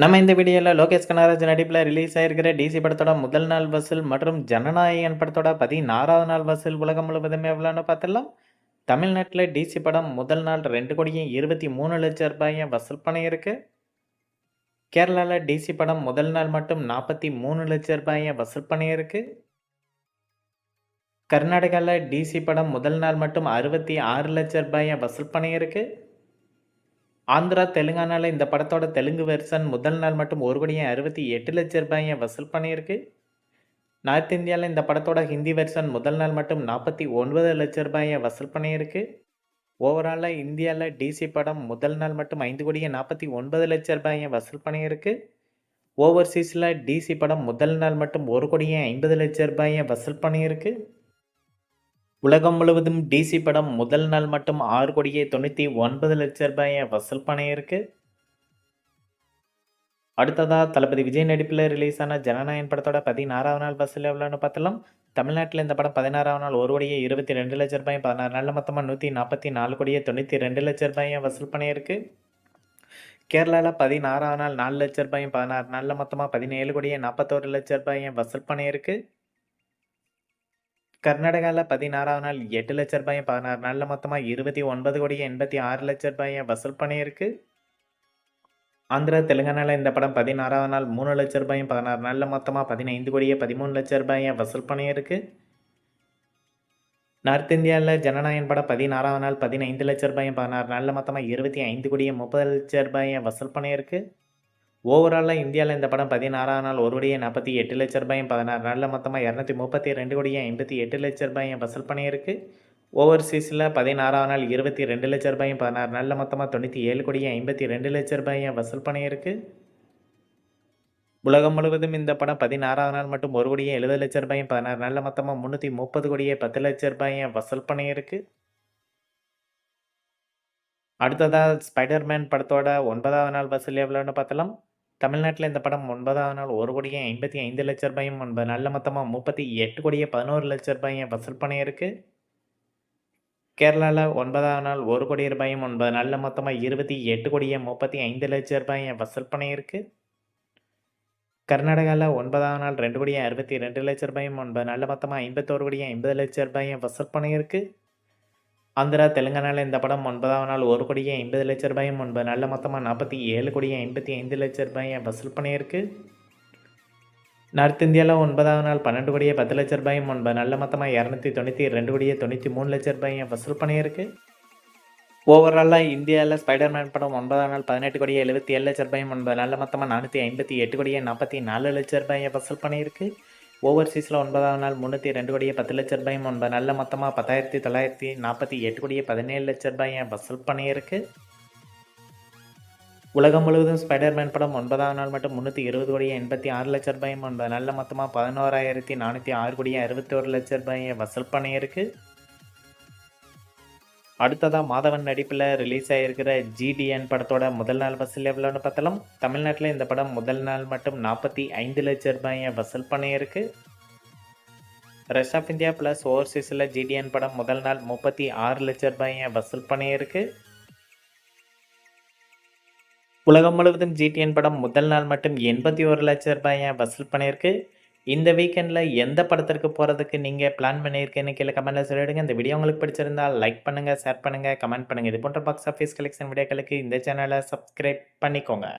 நம்ம இந்த வீடியோல லோகேஷ் கனகராஜ் நடிப்புல ரிலீஸ் ஆயிருக்கிற டிசி படத்தோட முதல் நாள் வசூல் மற்றும் ஜனநாயகன் படத்தோட 16வது நாள் வசூல் உலகம் முழுவதும் எவ்வளோன்னு பார்த்துடலாம். தமிழ்நாட்டில் டிசி படம் முதல் நாள் 2,23,00,000 வசூல் பண்ணியிருக்கு. கேரளாவில் டிசி படம் முதல் நாள் மட்டும் 43,00,000 வசூல் பண்ணியிருக்கு. கர்நாடகாவில் டிசி படம் முதல் நாள் மட்டும் 66,00,000 வசூல் பண்ணியிருக்கு. ஆந்திரா, தெலுங்கானால இந்த படத்தோட தெலுங்கு வெர்ஷன் முதல் நாள் மட்டும் 1,68,00,000 வசூல் பண்ணியிருக்கு. நார்த் இந்தியாவில் இந்த படத்தோட ஹிந்தி வெர்ஷன் முதல் நாள் மட்டும் 49,00,000 வசூல் பண்ணியிருக்கு. ஓவராலாக இந்தியாவில் டிசி படம் முதல் நாள் மட்டும் 5,49,00,000 வசூல் பண்ணியிருக்கு. ஓவர்சீஸில் டிசி படம் முதல் நாள் மட்டும் 1,50,00,000 வசூல் பண்ணியிருக்கு. உலகம் முழுவதும் டிசி படம் முதல் நாள் மட்டும் 6,99,00,000 வசூல் பண்ணியிருக்கு. அடுத்ததா தளபதி விஜய் நடிப்பில் ரிலீஸ் ஆன ஜனநாயகன் படத்தோட 16வது நாள் வசூல் எவ்வளோன்னு பார்த்தலாம். தமிழ்நாட்டில் இந்த படம் 16வது நாள் 1,22,00,000 16 நாளில் மொத்தமாக 144,92,00,000 வசூல் பண்ணியிருக்கு. கேரளாவில் 16வது நாள் 4,00,000 16 நாளில் மொத்தமாக 17,41,00,000 வசூல் பண்ணியிருக்கு. கர்நாடகாவில் 16வது நாள் 8,00,000 16 நாளில் மொத்தமாக 29,86,00,000 வசூல் பண்ணியிருக்கு. ஆந்திரா, தெலுங்கானாவில் இந்த படம் 16வது நாள் 3,00,000 16 நாளில் மொத்தமாக 15,13,00,000 வசூல் பண்ணியிருக்கு. நார்த் இந்தியாவில் ஜனநாயகன் படம் 16வது நாள் 15,00,000 16 நாளில் மொத்தமாக 25,30,00,000 வசூல் பண்ணியிருக்கு. ஓவராலாக இந்தியாவில் இந்த படம் 16வது நாள் 1,48,00,000 16 நாளில் மொத்தமாக 232,58,00,000 வசூல் பண்ணியிருக்கு. ஓவர்சீஸில் 16வது நாள் 22,00,000 16 நாளில் மொத்தமாக 97,52,00,000 வசூல் பண்ணியிருக்கு. உலகம் முழுவதும் இந்த படம் 16வது நாள் மட்டும் 1,70,00,000 16 நாளில் மொத்தமாக 330,10,00,000 வசூல் பண்ணியிருக்கு. அடுத்ததாக ஸ்பைடர்மேன் படத்தோட 9வது நாள் வசூல் எவ்வளோன்னு பார்த்தலாம். தமிழ்நாட்டில் இந்த படம் 9வது நாள் 1,55,00,000 9 நாளில் மொத்தமாக 38,11,00,000 வசூல் பண்ணியிருக்கு. கேரளாவில் 9வது நாள் 1 கோடி ரூபாயும் 9 நாளில் மொத்தமாக 28,35,00,000 வசூல் பண்ணியிருக்கு. கர்நாடகாவில் 9வது நாள் 2,62,00,000 9 நாளில் மொத்தமாக 51,50,00,000 வசூல் பண்ணியிருக்கு. ஆந்திரா, தெலுங்கானாவில் இந்த படம் 9வது நாள் 1,50,00,000 9 நாளில் மொத்தமாக 47,55,00,000 வசூல் பண்ணியிருக்கு. நார்த் இந்தியாவில் 9வது நாள் 12,10,00,000 9 நாளில் மொத்தமாக 292,93,00,000 வசூல் பண்ணியிருக்கு. ஓவராலாக இந்தியாவில் ஸ்பைடர்மேன் படம் 9வது நாள் 18,77,00,000 9 நாளில் மொத்தமாக 458,44,00,000 வசூல் பண்ணியிருக்கு. ஓவர்சீஸில் 9வது நாள் 302,10,00,000 9 நாளில் மொத்தமாக 10,948,17,00,000 வசூல் பண்ணியிருக்கு. உலகம் முழுவதும் ஸ்பைடர்மேன் படம் 9வது நாள் மட்டும் 320,86,00,000 9 நாளில் மொத்தமாக 11,406,61,00,000 வசூல் பண்ணியிருக்கு. அடுத்ததாக மாதவன் நடிப்பில் ரிலீஸ் ஆகியிருக்கிற ஜிடிஎன் படத்தோட முதல் நாள் வசூல் எவ்வளோன்னு பார்த்தலாம். தமிழ்நாட்டில் இந்த படம் முதல் நாள் மட்டும் 45,00,000 வசூல் பண்ணியிருக்கு. ரெஸ்ட் ஆஃப் இந்தியா ப்ளஸ் ஓவர்சீஸில் ஜிடிஎன் படம் முதல் நாள் 36,00,000 வசூல் பண்ணியிருக்கு. உலகம் முழுவதும் ஜிடிஎன் படம் முதல் நாள் மட்டும் 81,00,000 வசூல் பண்ணியிருக்கு. இந்த வீக்கெண்டில் எந்த படத்திற்கு போகிறதுக்கு நீங்கள் பிளான் பண்ணியிருக்கேன்னு கீழே கமெண்ட்டில் சொல்லிவிடுங்க. இந்த வீடியோ உங்களுக்கு பிடிச்சிருந்தால் லைக் பண்ணுங்கள், ஷேர் பண்ணுங்கள், கமெண்ட் பண்ணுங்கள். இது போன்ற பாக்ஸ் ஆஃபீஸ் கலெக்ஷன் வீடியோக்களுக்கு இந்த சேனலை சப்ஸ்கிரைப் பண்ணிக்கோங்க.